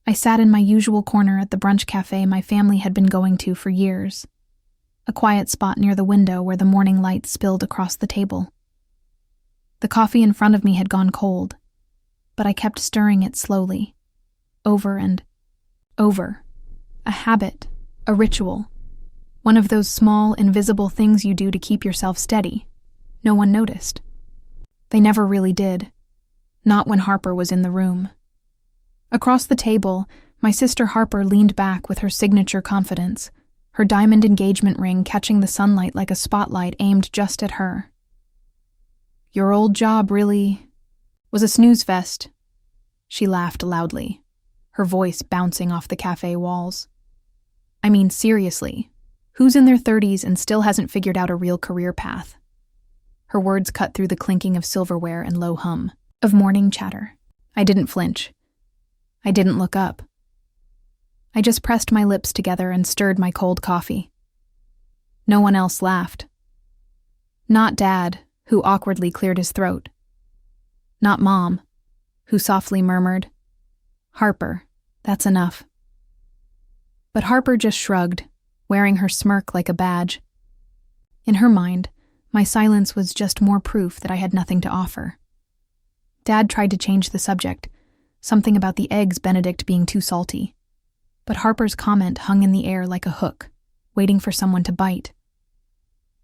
I sat in my usual corner at the brunch cafe my family had been going to for years, a quiet spot near the window where the morning light spilled across the table. The coffee in front of me had gone cold, but I kept stirring it slowly, over and over. A habit, a ritual, one of those small, invisible things you do to keep yourself steady. No one noticed. They never really did, not when Harper was in the room. Across the table, my sister Harper leaned back with her signature confidence, her diamond engagement ring catching the sunlight like a spotlight aimed just at her. "Your old job really was a snooze fest." She laughed loudly, her voice bouncing off the cafe walls. "I mean, seriously, who's in their 30s and still hasn't figured out a real career path?" Her words cut through the clinking of silverware and low hum of morning chatter. I didn't flinch. I didn't look up. I just pressed my lips together and stirred my cold coffee. No one else laughed. Not Dad, who awkwardly cleared his throat. Not Mom, who softly murmured, "Harper, that's enough." But Harper just shrugged, wearing her smirk like a badge. In her mind, my silence was just more proof that I had nothing to offer. Dad tried to change the subject, something about the eggs Benedict being too salty. But Harper's comment hung in the air like a hook, waiting for someone to bite.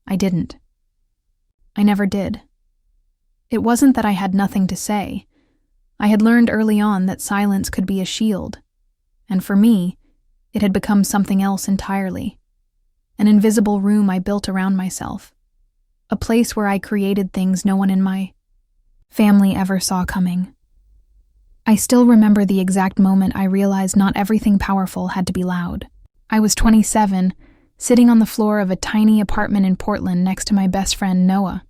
I didn't. I never did. It wasn't that I had nothing to say. I had learned early on that silence could be a shield, and for me, it had become something else entirely. An invisible room I built around myself. A place where I created things no one in my family ever saw coming. I still remember the exact moment I realized not everything powerful had to be loud. I was 27, sitting on the floor of a tiny apartment in Portland next to my best friend Noah.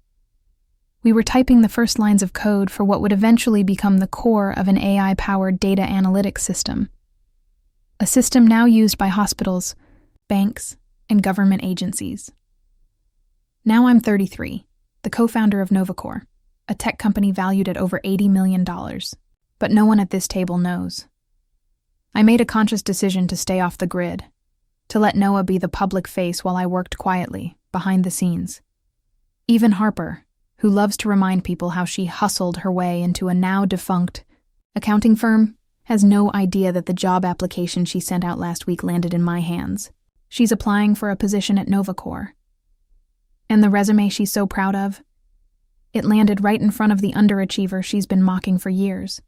We were typing the first lines of code for what would eventually become the core of an AI-powered data analytics system. A system now used by hospitals, banks, and government agencies. Now I'm 33, the co-founder of Novacore, a tech company valued at over $80 million. But no one at this table knows. I made a conscious decision to stay off the grid, to let Noah be the public face while I worked quietly, behind the scenes. Even Harper, who loves to remind people how she hustled her way into a now-defunct accounting firm, has no idea that the job application she sent out last week landed in my hands. She's applying for a position at Novacore. And the resume she's so proud of? It landed right in front of the underachiever she's been mocking for years.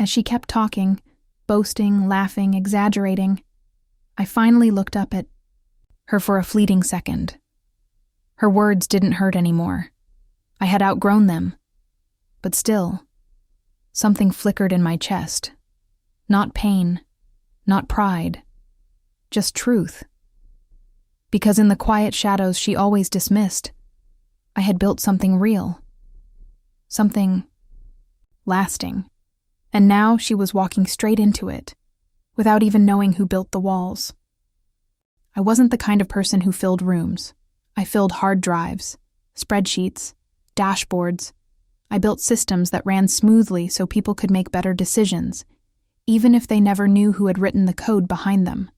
As she kept talking, boasting, laughing, exaggerating, I finally looked up at her for a fleeting second. Her words didn't hurt anymore. I had outgrown them. But still, something flickered in my chest. Not pain, not pride, just truth. Because in the quiet shadows she always dismissed, I had built something real. Something lasting. And now she was walking straight into it, without even knowing who built the walls. I wasn't the kind of person who filled rooms. I filled hard drives, spreadsheets, dashboards. I built systems that ran smoothly so people could make better decisions, even if they never knew who had written the code behind them.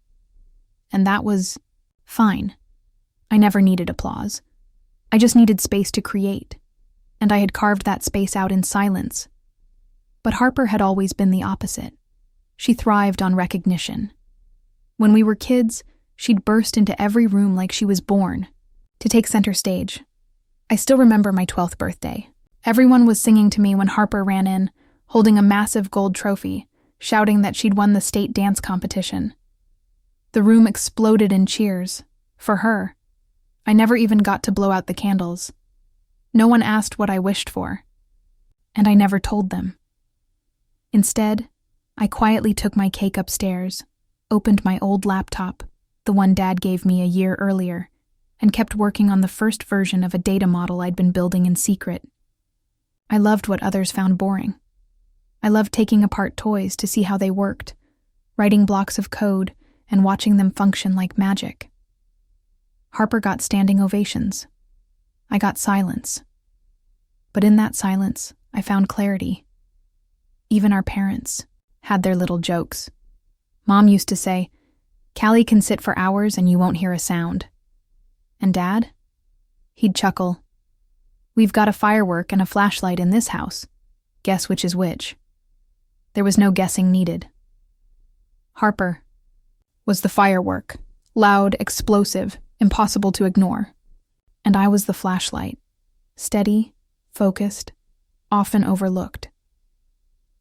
And that was fine. I never needed applause. I just needed space to create, and I had carved that space out in silence. But Harper had always been the opposite. She thrived on recognition. When we were kids, she'd burst into every room like she was born to take center stage. I still remember my 12th birthday. Everyone was singing to me when Harper ran in, holding a massive gold trophy, shouting that she'd won the state dance competition. The room exploded in cheers. For her. I never even got to blow out the candles. No one asked what I wished for. And I never told them. Instead, I quietly took my cake upstairs, opened my old laptop, the one Dad gave me a year earlier, and kept working on the first version of a data model I'd been building in secret. I loved what others found boring. I loved taking apart toys to see how they worked, writing blocks of code and watching them function like magic. Harper got standing ovations. I got silence. But in that silence, I found clarity. Even our parents, had their little jokes. Mom used to say, "Callie can sit for hours and you won't hear a sound." And Dad? He'd chuckle, "We've got a firework and a flashlight in this house. Guess which is which?" There was no guessing needed. Harper was the firework, loud, explosive, impossible to ignore. And I was the flashlight, steady, focused, often overlooked.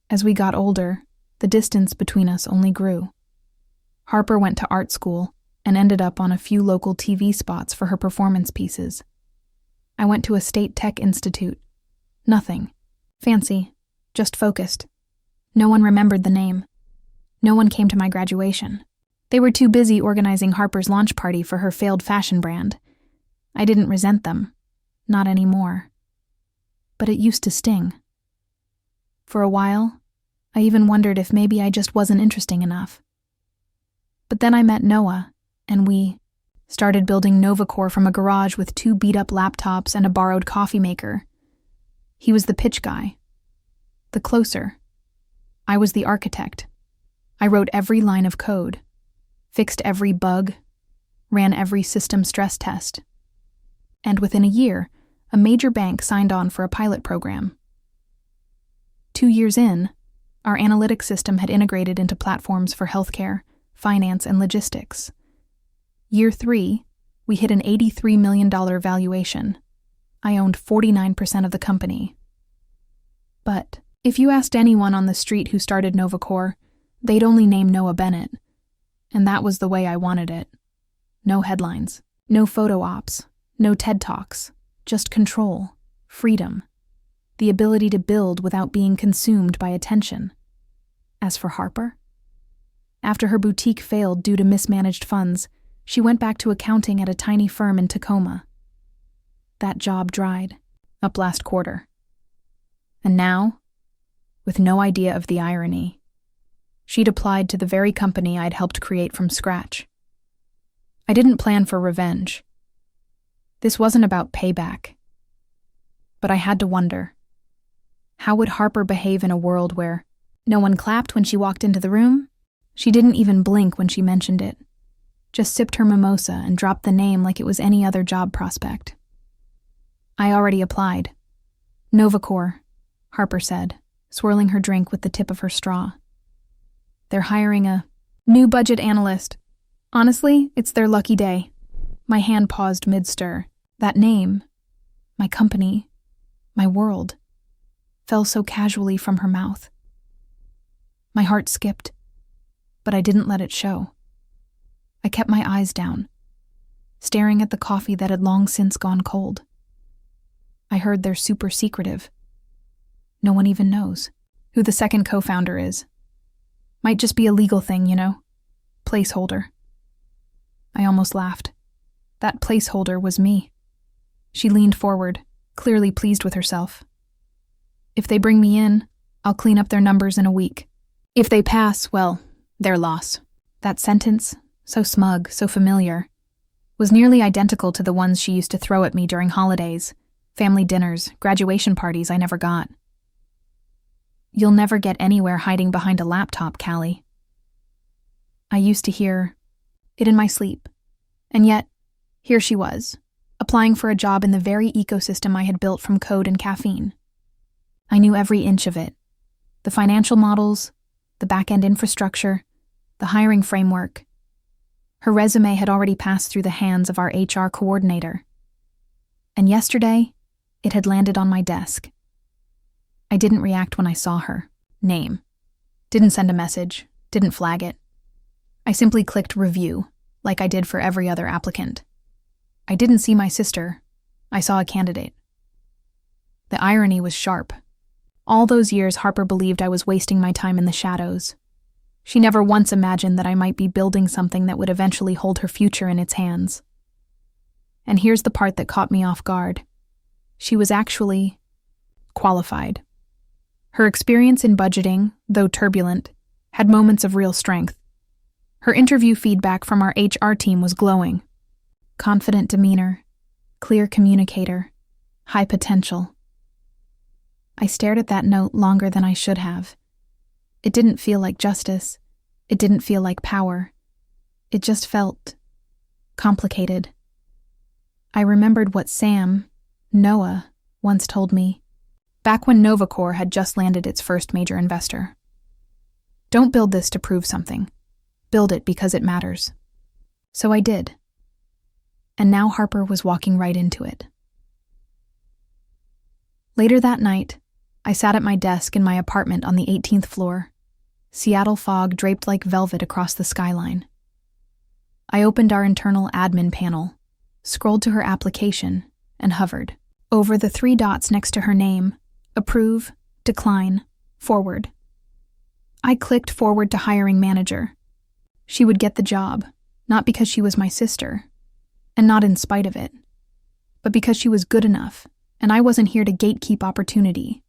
As we got older, the distance between us only grew. Harper went to art school and ended up on a few local TV spots for her performance pieces. I went to a state tech institute. Nothing fancy, just focused. No one remembered the name. No one came to my graduation. They were too busy organizing Harper's launch party for her failed fashion brand. I didn't resent them. Not anymore. But it used to sting. For a while, I even wondered if maybe I just wasn't interesting enough. But then I met Noah, and we started building NovaCore from a garage with 2 beat-up laptops and a borrowed coffee maker. He was the pitch guy, the closer. I was the architect. I wrote every line of code, fixed every bug, ran every system stress test. And within a year, a major bank signed on for a pilot program. 2 years in, our analytics system had integrated into platforms for healthcare, finance, and logistics. Year 3, we hit an $83 million valuation. I owned 49% of the company. But if you asked anyone on the street who started NovaCore, they'd only name Noah Bennett. And that was the way I wanted it. No headlines, no photo ops, no TED Talks, just control, freedom, the ability to build without being consumed by attention. As for Harper, after her boutique failed due to mismanaged funds, she went back to accounting at a tiny firm in Tacoma. That job dried up last quarter. And now, with no idea of the irony, she'd applied to the very company I'd helped create from scratch. I didn't plan for revenge. This wasn't about payback. But I had to wonder, how would Harper behave in a world where no one clapped when she walked into the room? She didn't even blink when she mentioned it, just sipped her mimosa and dropped the name like it was any other job prospect. I already applied. NovaCore, Harper said, swirling her drink with the tip of her straw. They're hiring a new budget analyst. Honestly, it's their lucky day. My hand paused mid-stir. That name, my company, my world, fell so casually from her mouth. My heart skipped, but I didn't let it show. I kept my eyes down, staring at the coffee that had long since gone cold. I heard they're super secretive. No one even knows who the second co-founder is. Might just be a legal thing, you know? Placeholder. I almost laughed. That placeholder was me. She leaned forward, clearly pleased with herself. If they bring me in, I'll clean up their numbers in a week. If they pass, well, their loss. That sentence, so smug, so familiar, was nearly identical to the ones she used to throw at me during holidays, family dinners, graduation parties I never got. You'll never get anywhere hiding behind a laptop, Callie. I used to hear it in my sleep, and yet, here she was, applying for a job in the very ecosystem I had built from code and caffeine. I knew every inch of it. The financial models, the back-end infrastructure, the hiring framework. Her resume had already passed through the hands of our HR coordinator. And yesterday, it had landed on my desk. I didn't react when I saw her name. Didn't send a message, didn't flag it. I simply clicked review, like I did for every other applicant. I didn't see my sister. I saw a candidate. The irony was sharp. All those years, Harper believed I was wasting my time in the shadows. She never once imagined that I might be building something that would eventually hold her future in its hands. And here's the part that caught me off guard. She was actually qualified. Her experience in budgeting, though turbulent, had moments of real strength. Her interview feedback from our HR team was glowing. Confident demeanor, clear communicator, high potential. I stared at that note longer than I should have. It didn't feel like justice. It didn't feel like power. It just felt complicated. I remembered what Noah, once told me, back when NovaCore had just landed its first major investor. Don't build this to prove something. Build it because it matters. So I did. And now Harper was walking right into it. Later that night, I sat at my desk in my apartment on the 18th floor, Seattle fog draped like velvet across the skyline. I opened our internal admin panel, scrolled to her application, and hovered over the 3 dots next to her name: approve, decline, forward. I clicked forward to hiring manager. She would get the job, not because she was my sister, and not in spite of it, but because she was good enough, and I wasn't here to gatekeep opportunity.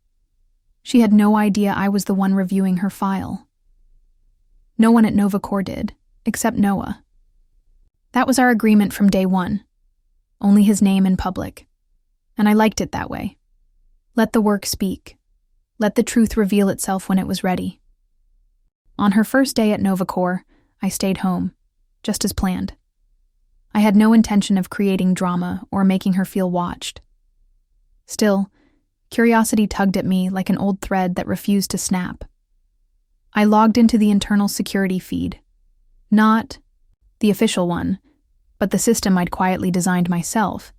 She had no idea I was the one reviewing her file. No one at NovaCore did, except Noah. That was our agreement from day one. Only his name in public. And I liked it that way. Let the work speak. Let the truth reveal itself when it was ready. On her first day at NovaCore, I stayed home, just as planned. I had no intention of creating drama or making her feel watched. Still, curiosity tugged at me like an old thread that refused to snap. I logged into the internal security feed. Not the official one, but the system I'd quietly designed myself,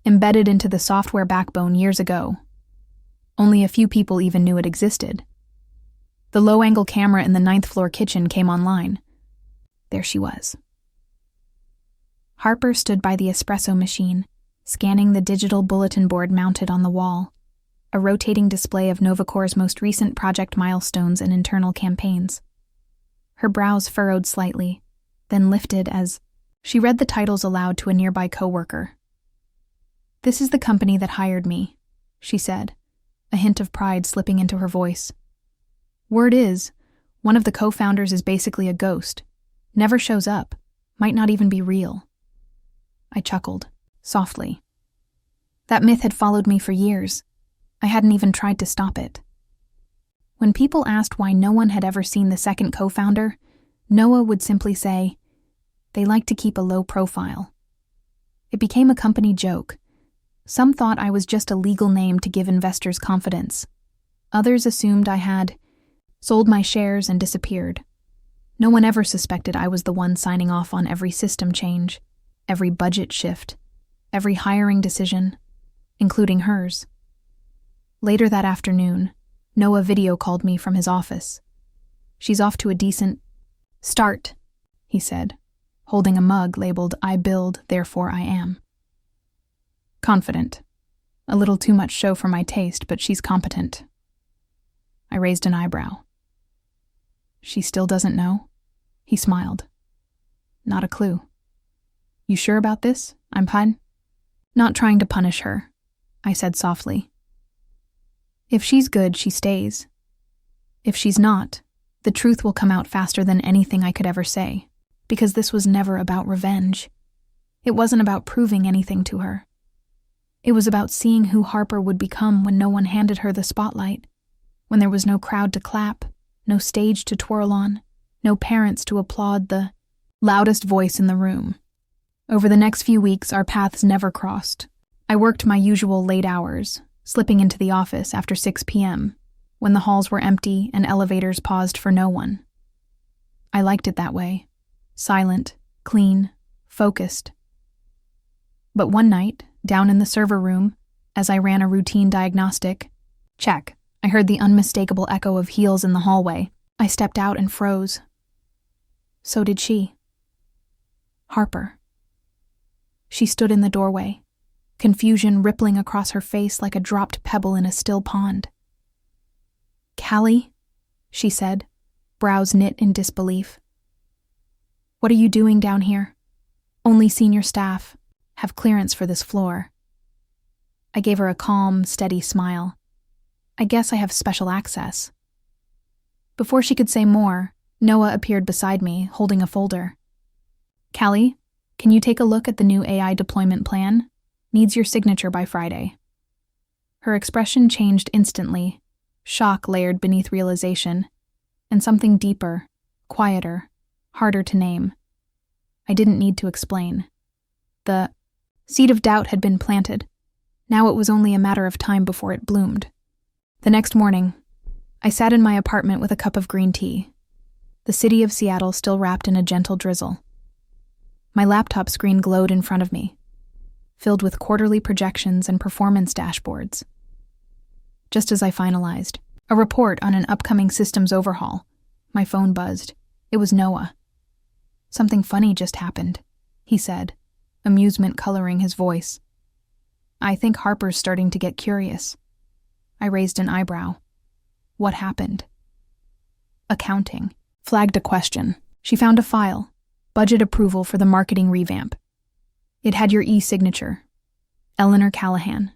embedded into the software backbone years ago. Only a few people even knew it existed. The low-angle camera in the 9th floor kitchen came online. There she was. Harper stood by the espresso machine, scanning the digital bulletin board mounted on the wall, a rotating display of NovaCore's most recent project milestones and internal campaigns. Her brows furrowed slightly, then lifted as she read the titles aloud to a nearby coworker. "This is the company that hired me," she said, a hint of pride slipping into her voice. "Word is, one of the co-founders is basically a ghost, never shows up, might not even be real." I chuckled, softly. That myth had followed me for years. I hadn't even tried to stop it. When people asked why no one had ever seen the second co-founder, Noah would simply say, "They like to keep a low profile." It became a company joke. Some thought I was just a legal name to give investors confidence. Others assumed I had sold my shares and disappeared. No one ever suspected I was the one signing off on every system change, every budget shift, every hiring decision, including hers. Later that afternoon, Noah video called me from his office. "She's off to a decent start," he said, holding a mug labeled "I build, therefore I am." Confident. A little too much show for my taste, but she's competent. I raised an eyebrow. "She still doesn't know?" He smiled. "Not a clue." "You sure about this? I'm fine?" "Not trying to punish her," I said softly. "If she's good, she stays. If she's not, the truth will come out faster than anything I could ever say, because this was never about revenge. It wasn't about proving anything to her. It was about seeing who Harper would become when no one handed her the spotlight, when there was no crowd to clap, no stage to twirl on, no parents to applaud the loudest voice in the room. Over the next few weeks, our paths never crossed. I worked my usual late hours, slipping into the office after 6 p.m., when the halls were empty and elevators paused for no one. I liked it that way. Silent, clean, focused. But one night, down in the server room, as I ran a routine diagnostic, check, I heard the unmistakable echo of heels in the hallway. I stepped out and froze. So did she. Harper. She stood in the doorway, confusion rippling across her face like a dropped pebble in a still pond. "Callie," she said, brows knit in disbelief. "What are you doing down here? Only senior staff have clearance for this floor." I gave her a calm, steady smile. "I guess I have special access." Before she could say more, Noah appeared beside me, holding a folder. "Callie, can you take a look at the new AI deployment plan? Needs your signature by Friday." Her expression changed instantly, shock layered beneath realization. and something deeper, quieter, harder to name. I didn't need to explain. The seed of doubt had been planted. Now it was only a matter of time before it bloomed. The next morning, I sat in my apartment with a cup of green tea, the city of Seattle still wrapped in a gentle drizzle. My laptop screen glowed in front of me, filled with quarterly projections and performance dashboards. Just as I finalized a report on an upcoming systems overhaul, my phone buzzed. It was Noah. "Something funny just happened," he said, amusement coloring his voice. "I think Harper's starting to get curious." I raised an eyebrow. "What happened?" Accounting flagged a question. She found a file, budget approval for the marketing revamp. It had your e-signature, Eleanor Callahan.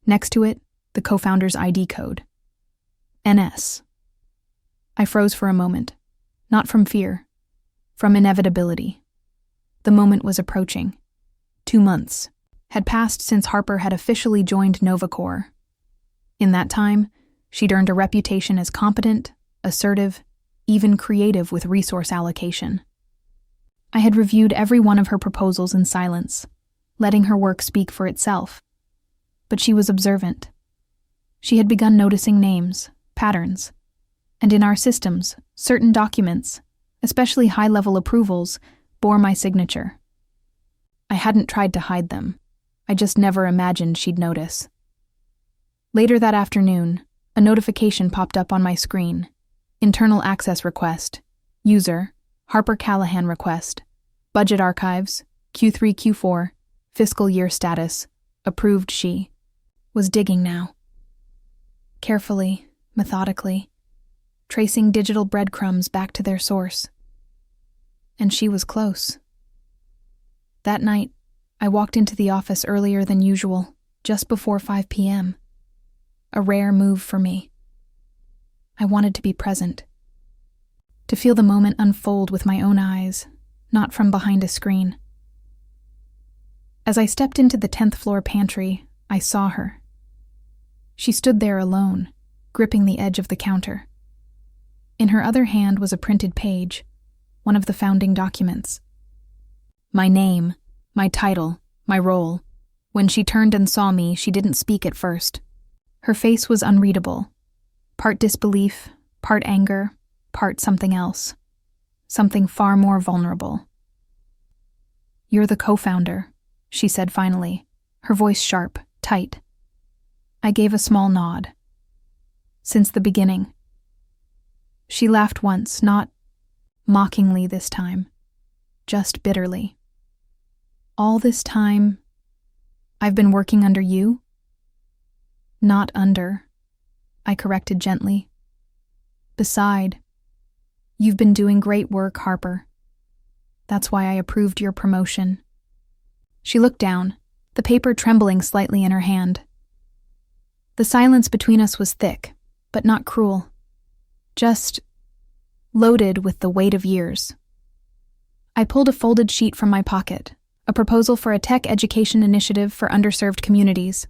Next to it, the co-founder's ID code. NS. I froze for a moment, not from fear, from inevitability. The moment was approaching. 2 months had passed since Harper had officially joined NovaCore. In that time, she'd earned a reputation as competent, assertive, even creative with resource allocation. I had reviewed every one of her proposals in silence, letting her work speak for itself. But she was observant. She had begun noticing names, patterns, and in our systems, certain documents, especially high-level approvals, bore my signature. I hadn't tried to hide them. I just never imagined she'd notice. Later that afternoon, a notification popped up on my screen. Internal access request. User, Harper Callahan request. Budget archives, Q3, Q4, fiscal year status. Approved. She was digging now. Carefully, methodically, tracing digital breadcrumbs back to their source. And she was close. That night, I walked into the office earlier than usual, just before 5 p.m. A rare move for me. I wanted to be present. To feel the moment unfold with my own eyes, not from behind a screen. As I stepped into the 10th floor pantry, I saw her. She stood there alone, gripping the edge of the counter. In her other hand was a printed page, one of the founding documents. My name, my title, my role. When she turned and saw me, she didn't speak at first. Her face was unreadable. Part disbelief, part anger, part something else. Something far more vulnerable. "You're the co-founder," she said finally, her voice sharp, tight. I gave a small nod. "Since the beginning." She laughed once, not mockingly this time, just bitterly. "All this time, I've been working under you?" "Not under," I corrected gently. "Beside, you've been doing great work, Harper. That's why I approved your promotion." She looked down, the paper trembling slightly in her hand. The silence between us was thick, but not cruel. Just loaded with the weight of years. I pulled a folded sheet from my pocket, a proposal for a tech education initiative for underserved communities.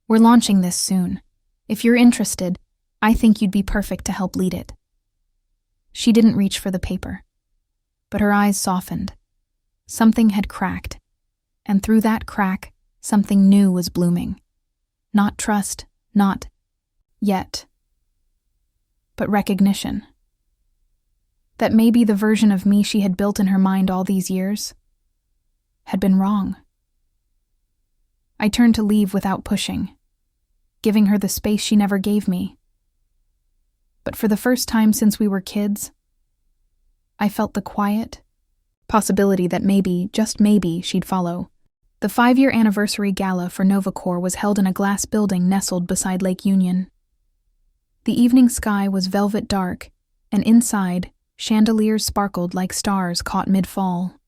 "We're launching this soon. If you're interested, I think you'd be perfect to help lead it." She didn't reach for the paper, but her eyes softened. Something had cracked, and through that crack, something new was blooming. Not trust, not yet, but recognition. That maybe the version of me she had built in her mind all these years had been wrong. I turned to leave without pushing, giving her the space she never gave me. But for the first time since we were kids, I felt the quiet possibility that maybe, just maybe, she'd follow. The 5-year anniversary gala for NovaCore was held in a glass building nestled beside Lake Union. The evening sky was velvet dark, and inside, chandeliers sparkled like stars caught mid-fall.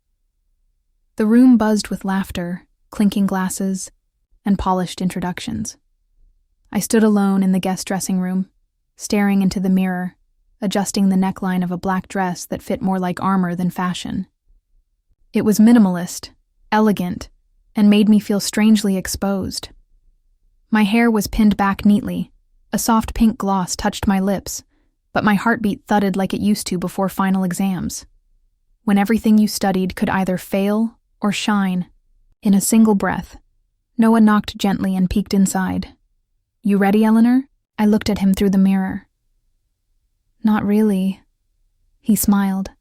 The room buzzed with laughter, clinking glasses, and polished introductions. I stood alone in the guest dressing room, staring into the mirror, adjusting the neckline of a black dress that fit more like armor than fashion. It was minimalist, elegant, and made me feel strangely exposed. My hair was pinned back neatly, a soft pink gloss touched my lips, but my heartbeat thudded like it used to before final exams, when everything you studied could either fail or shine. In a single breath, Noah knocked gently and peeked inside. "You ready, Eleanor?" I looked at him through the mirror. "Not really." He smiled.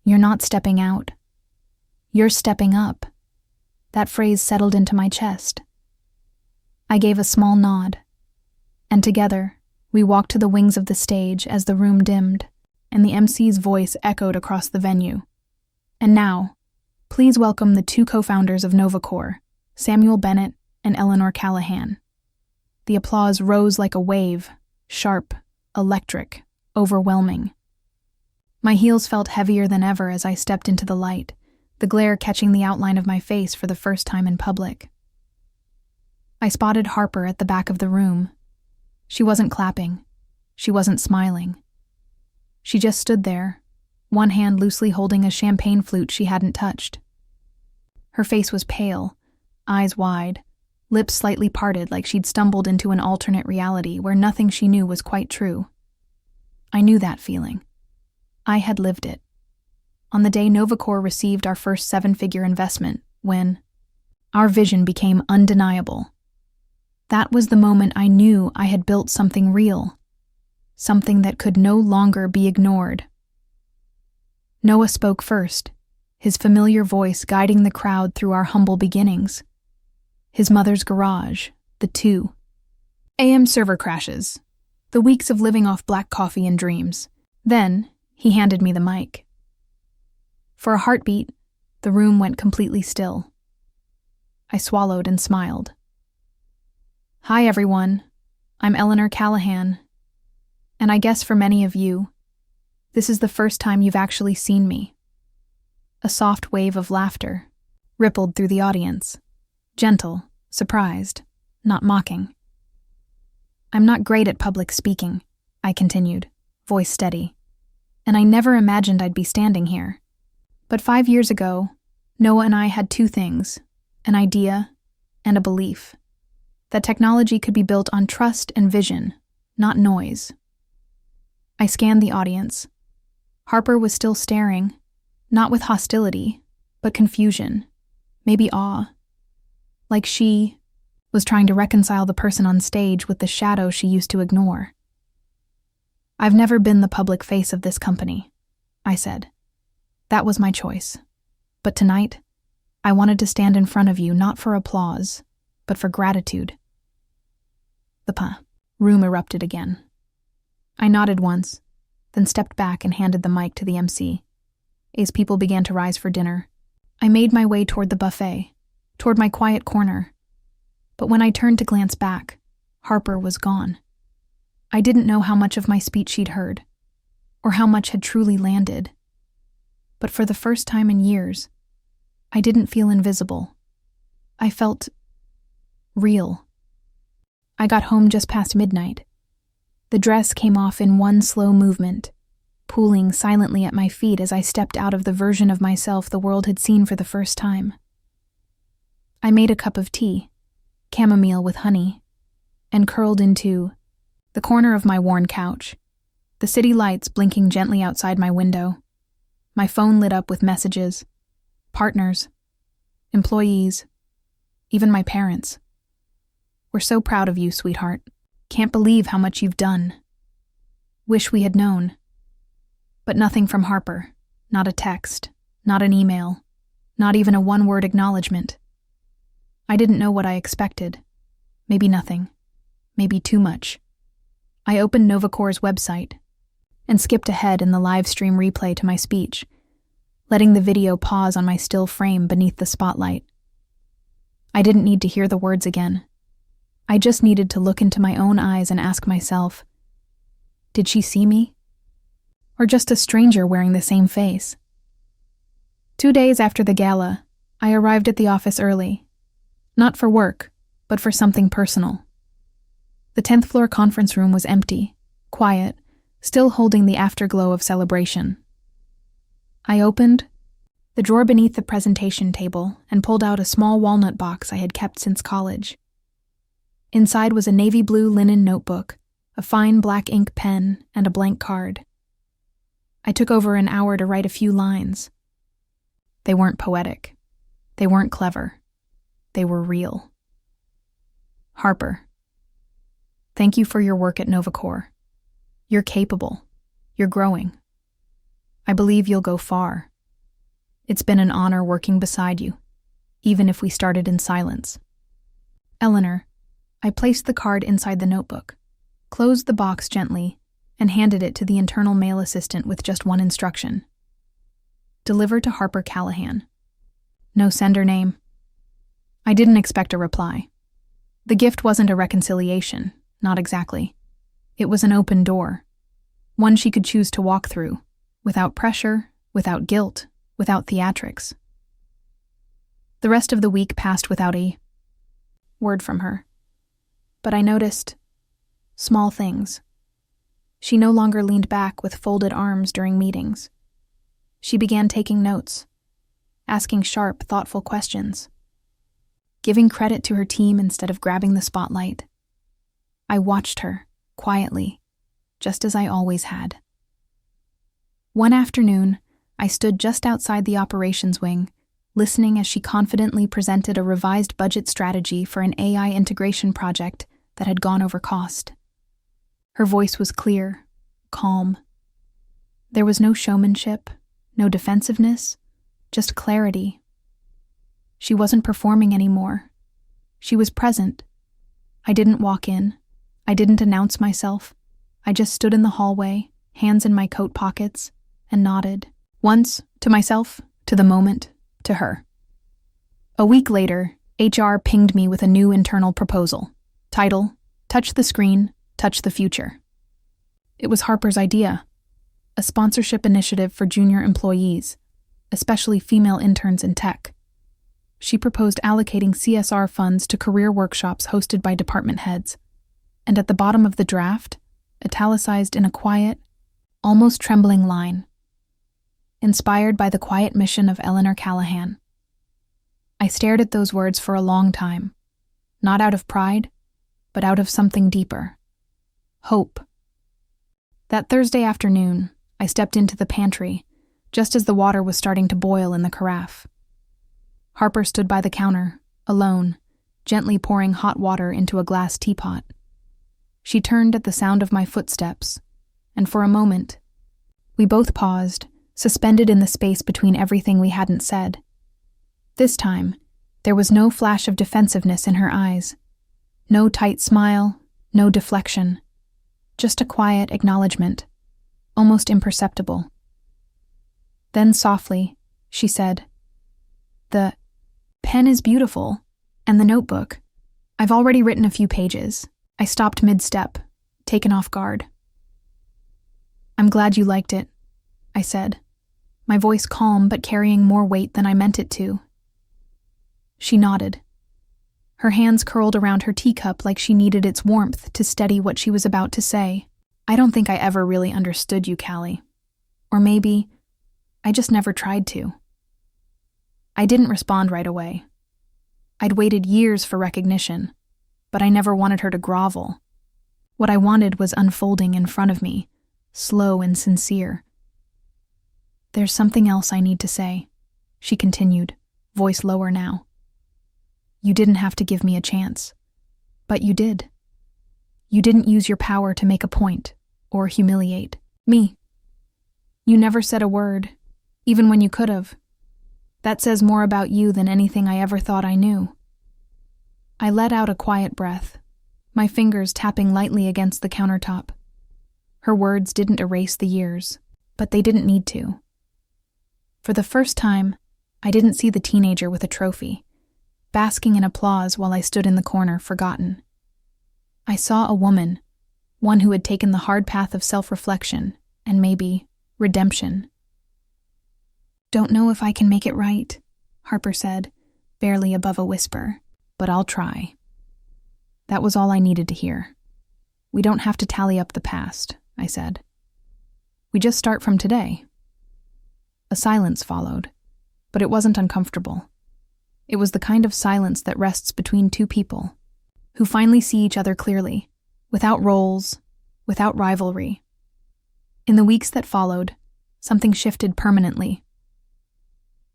"You're not stepping out. You're stepping up." That phrase settled into my chest. I gave a small nod, and together, we walked to the wings of the stage as the room dimmed, and the MC's voice echoed across the venue. "And now, please welcome the two co-founders of NovaCore, Samuel Bennett and Eleanor Callahan." The applause rose like a wave, sharp, electric, overwhelming. My heels felt heavier than ever as I stepped into the light, the glare catching the outline of my face for the first time in public. I spotted Harper at the back of the room. She wasn't clapping. She wasn't smiling. She just stood there, one hand loosely holding a champagne flute she hadn't touched. Her face was pale, eyes wide, lips slightly parted like she'd stumbled into an alternate reality where nothing she knew was quite true. I knew that feeling. I had lived it. On the day NovaCore received our first 7-figure investment, when our vision became undeniable. That was the moment I knew I had built something real, something that could no longer be ignored. Noah spoke first, his familiar voice guiding the crowd through our humble beginnings. His mother's garage, the 2 a.m. server crashes, the weeks of living off black coffee and dreams. Then, he handed me the mic. For a heartbeat, the room went completely still. I swallowed and smiled. "Hi, everyone. I'm Eleanor Callahan. And I guess for many of you, this is the first time you've actually seen me." A soft wave of laughter rippled through the audience. Gentle, surprised, not mocking. "I'm not great at public speaking," I continued, voice steady. "And I never imagined I'd be standing here. But 5 years ago, Noah and I had 2 things, an idea and a belief. That technology could be built on trust and vision, not noise." I scanned the audience. Harper was still staring, not with hostility, but confusion, maybe awe. Like she was trying to reconcile the person on stage with the shadow she used to ignore. "I've never been the public face of this company," I said. "That was my choice. But tonight, I wanted to stand in front of you not for applause, but for gratitude." The room erupted again. I nodded once, then stepped back and handed the mic to the MC. As people began to rise for dinner, I made my way toward the buffet, toward my quiet corner. But when I turned to glance back, Harper was gone. I didn't know how much of my speech she'd heard, or how much had truly landed. But for the first time in years, I didn't feel invisible. I felt real. I got home just past midnight. The dress came off in one slow movement, pooling silently at my feet as I stepped out of the version of myself the world had seen for the first time. I made a cup of tea, chamomile with honey, and curled into the corner of my worn couch, the city lights blinking gently outside my window. My phone lit up with messages, partners, employees, even my parents. "We're so proud of you, sweetheart. Can't believe how much you've done. Wish we had known." But nothing from Harper, not a text, not an email, not even a one-word acknowledgement. I didn't know what I expected. Maybe nothing. Maybe too much. I opened NovaCore's website and skipped ahead in the live stream replay to my speech, letting the video pause on my still frame beneath the spotlight. I didn't need to hear the words again. I just needed to look into my own eyes and ask myself, did she see me? Or just a stranger wearing the same face? 2 days after the gala, I arrived at the office early. Not for work, but for something personal. The 10th floor conference room was empty, quiet, still holding the afterglow of celebration. I opened the drawer beneath the presentation table and pulled out a small walnut box I had kept since college. Inside was a navy blue linen notebook, a fine black ink pen, and a blank card. I took over an hour to write a few lines. They weren't poetic. They weren't clever. They were real. Harper, thank you for your work at Novacor. You're capable. You're growing. I believe you'll go far. It's been an honor working beside you, even if we started in silence. Eleanor, I placed the card inside the notebook, closed the box gently, and handed it to the internal mail assistant with just one instruction. Deliver to Harper Callahan. No sender name. I didn't expect a reply. The gift wasn't a reconciliation, not exactly. It was an open door, one she could choose to walk through, without pressure, without guilt, without theatrics. The rest of the week passed without a word from her. But I noticed small things. She no longer leaned back with folded arms during meetings. She began taking notes, asking sharp, thoughtful questions, giving credit to her team instead of grabbing the spotlight. I watched her, quietly, just as I always had. One afternoon, I stood just outside the operations wing, listening as she confidently presented a revised budget strategy for an AI integration project that had gone over cost. Her voice was clear, calm. There was no showmanship, no defensiveness, just clarity. She wasn't performing anymore. She was present. I didn't walk in. I didn't announce myself. I just stood in the hallway, hands in my coat pockets, and nodded. Once, to myself, to the moment, to her. A week later, HR pinged me with a new internal proposal. Title, Touch the Screen, Touch the Future. It was Harper's idea, a sponsorship initiative for junior employees, especially female interns in tech. She proposed allocating CSR funds to career workshops hosted by department heads, and at the bottom of the draft, italicized in a quiet, almost trembling line, inspired by the quiet mission of Eleanor Callahan. I stared at those words for a long time, not out of pride, but out of something deeper. Hope. That Thursday afternoon, I stepped into the pantry, just as the water was starting to boil in the carafe. Harper stood by the counter, alone, gently pouring hot water into a glass teapot. She turned at the sound of my footsteps, and for a moment, we both paused, suspended in the space between everything we hadn't said. This time, there was no flash of defensiveness in her eyes, no tight smile, no deflection, just a quiet acknowledgement, almost imperceptible. Then softly, she said, "The pen is beautiful, and the notebook. I've already written a few pages." I stopped mid-step, taken off guard. "I'm glad you liked it," I said, my voice calm but carrying more weight than I meant it to. She nodded. Her hands curled around her teacup like she needed its warmth to steady what she was about to say. "I don't think I ever really understood you, Callie. Or maybe I just never tried to." I didn't respond right away. I'd waited years for recognition, but I never wanted her to grovel. What I wanted was unfolding in front of me, slow and sincere. "There's something else I need to say," she continued, voice lower now. "You didn't have to give me a chance, but you did. You didn't use your power to make a point or humiliate me. You never said a word, even when you could have. That says more about you than anything I ever thought I knew." I let out a quiet breath, my fingers tapping lightly against the countertop. Her words didn't erase the years, but they didn't need to. For the first time, I didn't see the teenager with a trophy, basking in applause while I stood in the corner, forgotten. I saw a woman, one who had taken the hard path of self-reflection and maybe redemption. "Don't know if I can make it right," Harper said, barely above a whisper, "but I'll try." That was all I needed to hear. "We don't have to tally up the past," I said. "We just start from today." A silence followed, but it wasn't uncomfortable. It was the kind of silence that rests between two people, who finally see each other clearly, without roles, without rivalry. In the weeks that followed, something shifted permanently.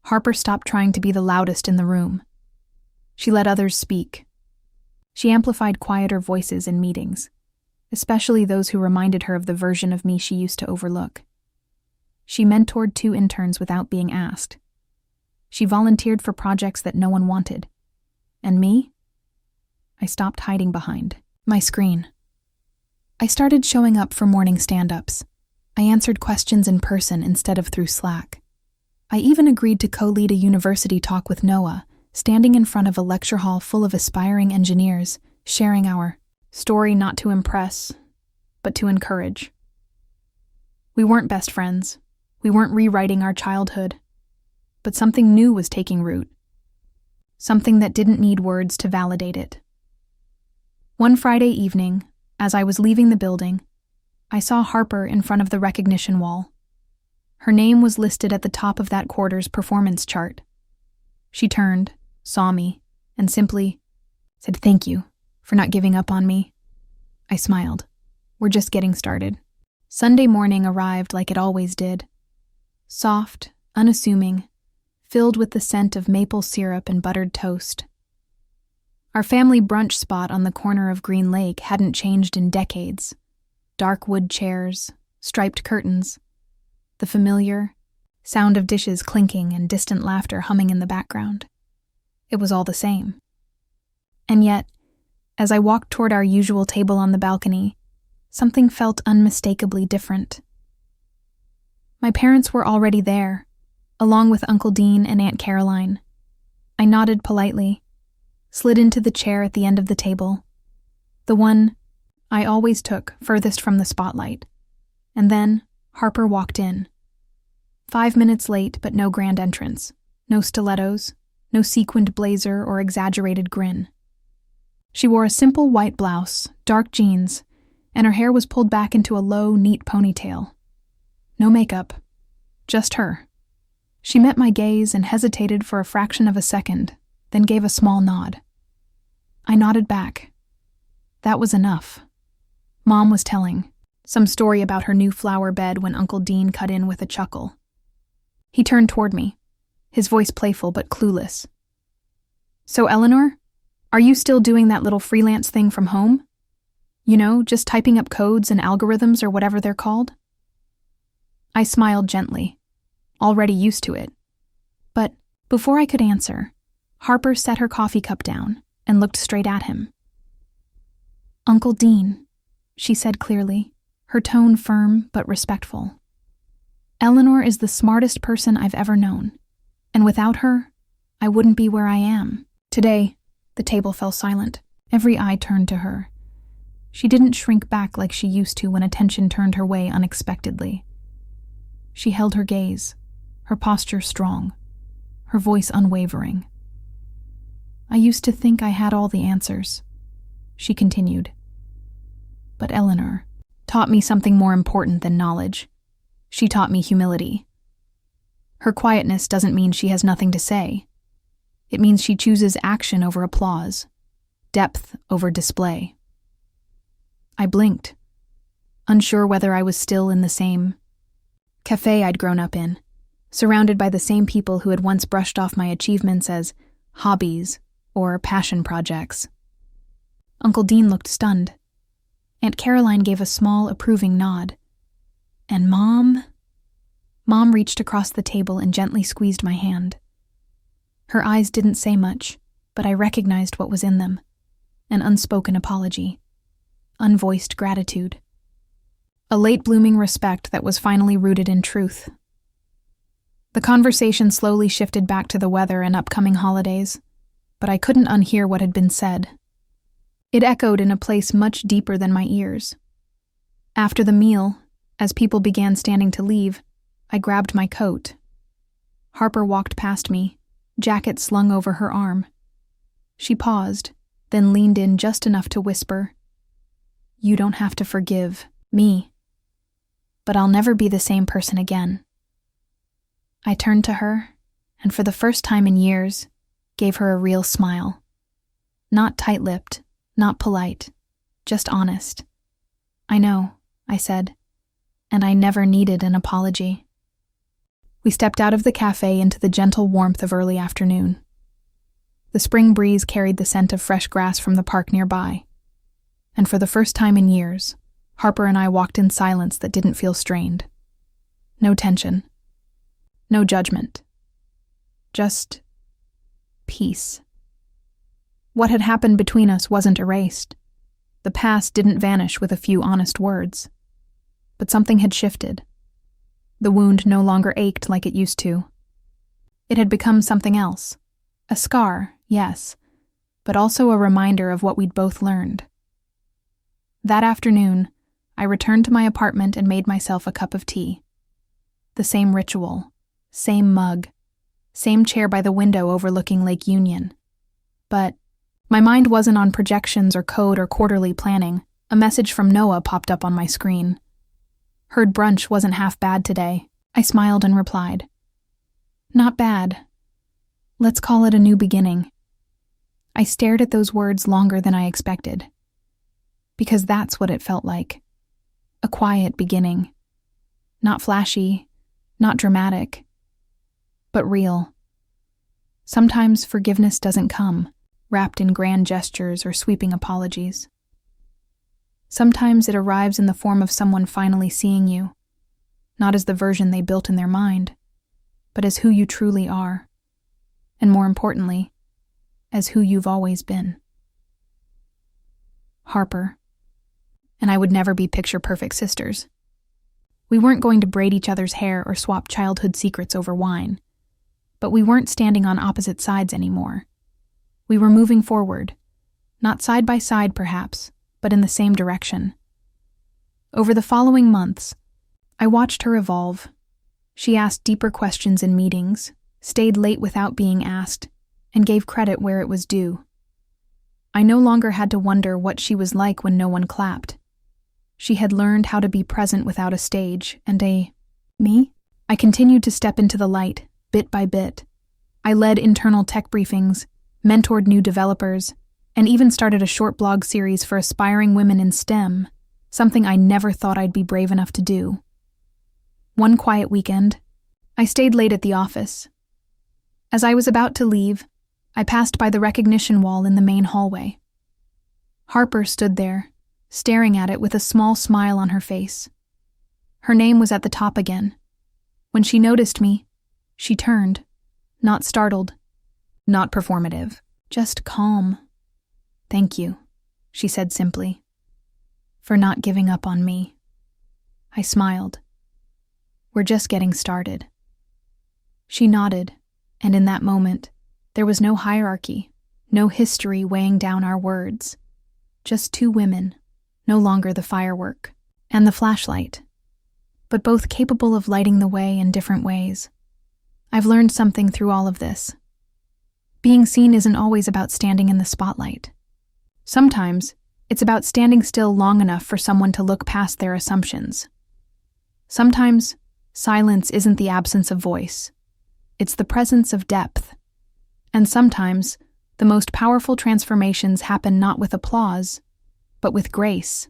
Harper stopped trying to be the loudest in the room. She let others speak. She amplified quieter voices in meetings, especially those who reminded her of the version of me she used to overlook. She mentored 2 interns without being asked. She volunteered for projects that no one wanted. And me? I stopped hiding behind my screen. I started showing up for morning stand-ups. I answered questions in person instead of through Slack. I even agreed to co-lead a university talk with Noah, standing in front of a lecture hall full of aspiring engineers, sharing our story not to impress, but to encourage. We weren't best friends. We weren't rewriting our childhood. But something new was taking root. Something that didn't need words to validate it. One Friday evening, as I was leaving the building, I saw Harper in front of the recognition wall. Her name was listed at the top of that quarter's performance chart. She turned, saw me, and simply said thank you for not giving up on me. I smiled. We're just getting started. Sunday morning arrived like it always did. Soft, unassuming, filled with the scent of maple syrup and buttered toast. Our family brunch spot on the corner of Green Lake hadn't changed in decades. Dark wood chairs, striped curtains, the familiar sound of dishes clinking and distant laughter humming in the background. It was all the same. And yet, as I walked toward our usual table on the balcony, something felt unmistakably different. My parents were already there, along with Uncle Dean and Aunt Caroline. I nodded politely, slid into the chair at the end of the table, the one I always took furthest from the spotlight, and then Harper walked in. 5 minutes late, but no grand entrance, no stilettos, no sequined blazer or exaggerated grin. She wore a simple white blouse, dark jeans, and her hair was pulled back into a low, neat ponytail. No makeup, just her. She met my gaze and hesitated for a fraction of a second, then gave a small nod. I nodded back. That was enough. Mom was telling some story about her new flower bed when Uncle Dean cut in with a chuckle. He turned toward me, his voice playful but clueless. So, Eleanor, are you still doing that little freelance thing from home? You know, just typing up codes and algorithms or whatever they're called? I smiled gently, already used to it. But before I could answer, Harper set her coffee cup down and looked straight at him. Uncle Dean, she said clearly, her tone firm but respectful. Eleanor is the smartest person I've ever known, and without her, I wouldn't be where I am. Today, the table fell silent. Every eye turned to her. She didn't shrink back like she used to when attention turned her way unexpectedly. She held her gaze, her posture strong, her voice unwavering. I used to think I had all the answers, she continued. But Eleanor taught me something more important than knowledge. She taught me humility. Her quietness doesn't mean she has nothing to say. It means she chooses action over applause, depth over display. I blinked, unsure whether I was still in the same cafe I'd grown up in, surrounded by the same people who had once brushed off my achievements as hobbies or passion projects. Uncle Dean looked stunned. Aunt Caroline gave a small, approving nod. And Mom reached across the table and gently squeezed my hand. Her eyes didn't say much, but I recognized what was in them. An unspoken apology. Unvoiced gratitude. A late-blooming respect that was finally rooted in truth. The conversation slowly shifted back to the weather and upcoming holidays, but I couldn't unhear what had been said. It echoed in a place much deeper than my ears. After the meal, as people began standing to leave, I grabbed my coat. Harper walked past me, jacket slung over her arm. She paused, then leaned in just enough to whisper, "You don't have to forgive me, but I'll never be the same person again." I turned to her, and for the first time in years, gave her a real smile. Not tight-lipped, not polite, just honest. I know, I said, and I never needed an apology. We stepped out of the cafe into the gentle warmth of early afternoon. The spring breeze carried the scent of fresh grass from the park nearby, and for the first time in years, Harper and I walked in silence that didn't feel strained. No tension. No judgment. Just peace. What had happened between us wasn't erased. The past didn't vanish with a few honest words. But something had shifted. The wound no longer ached like it used to. It had become something else. A scar, yes, but also a reminder of what we'd both learned. That afternoon, I returned to my apartment and made myself a cup of tea. The same ritual, same mug, same chair by the window overlooking Lake Union. But my mind wasn't on projections or code or quarterly planning. A message from Noah popped up on my screen. Heard brunch wasn't half bad today. I smiled and replied, "Not bad. Let's call it a new beginning." I stared at those words longer than I expected. Because that's what it felt like. A quiet beginning. Not flashy, not dramatic, but real. Sometimes forgiveness doesn't come, wrapped in grand gestures or sweeping apologies. Sometimes it arrives in the form of someone finally seeing you, not as the version they built in their mind, but as who you truly are, and more importantly, as who you've always been. Harper. And I would never be picture-perfect sisters. We weren't going to braid each other's hair or swap childhood secrets over wine, but we weren't standing on opposite sides anymore. We were moving forward, not side by side perhaps, but in the same direction. Over the following months, I watched her evolve. She asked deeper questions in meetings, stayed late without being asked, and gave credit where it was due. I no longer had to wonder what she was like when no one clapped. She had learned how to be present without a stage and me? I continued to step into the light, bit by bit. I led internal tech briefings, mentored new developers, and even started a short blog series for aspiring women in STEM, something I never thought I'd be brave enough to do. One quiet weekend, I stayed late at the office. As I was about to leave, I passed by the recognition wall in the main hallway. Harper stood there, staring at it with a small smile on her face. Her name was at the top again. When she noticed me, she turned, not startled, not performative, just calm. "Thank you," she said simply, "for not giving up on me." I smiled. "We're just getting started." She nodded, and in that moment, there was no hierarchy, no history weighing down our words. Just two women, no longer the firework and the flashlight, but both capable of lighting the way in different ways. I've learned something through all of this. Being seen isn't always about standing in the spotlight. Sometimes, it's about standing still long enough for someone to look past their assumptions. Sometimes, silence isn't the absence of voice. It's the presence of depth. And sometimes, the most powerful transformations happen not with applause, but with grace.